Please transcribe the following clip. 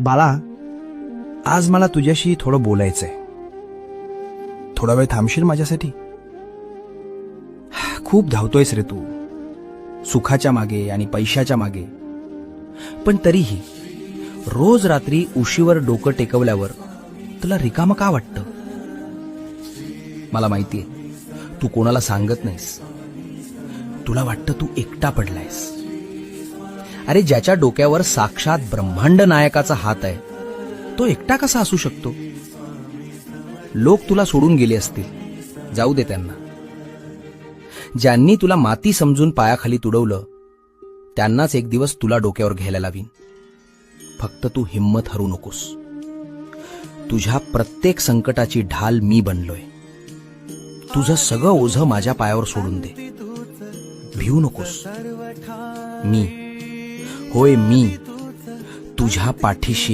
बाळा, आज मला तुझ्याशी थोडं बोलायचंय. थोडा वेळ थांबशील माझ्यासाठी? खूप धावतोयस रे तू, सुखाच्या मागे आणि पैशाच्या मागे. पण तरीही रोज रात्री उशीवर डोकं टेकवल्यावर तुला रिकामं का वाटतं? मला माहितीये, तू कोणाला सांगत नाहीस. तुला वाटतं तू एकटा पडलायस. अरे, ज्याच्या डोक्यावर साक्षात ब्रह्मांड नायकाचा हात आहे, तो एकटा कसा असू शकतो? लोक तुला सोडून गेले असतील, जाऊ दे त्यांना. ज्यांनी तुला माती समजून पायाखाली तुडवलं, त्यांनाच एक दिवस तुला डोक्यावर घ्यायला लावीन. फक्त तू हिम्मत हरू नकोस. तुझ्या प्रत्येक संकटाची ढाल मी बनलोय. तुझं सगळं ओझं माझ्या पायावर सोडून दे. भिवू नकोस. मी, होय मी, तुझ्या पाठीशी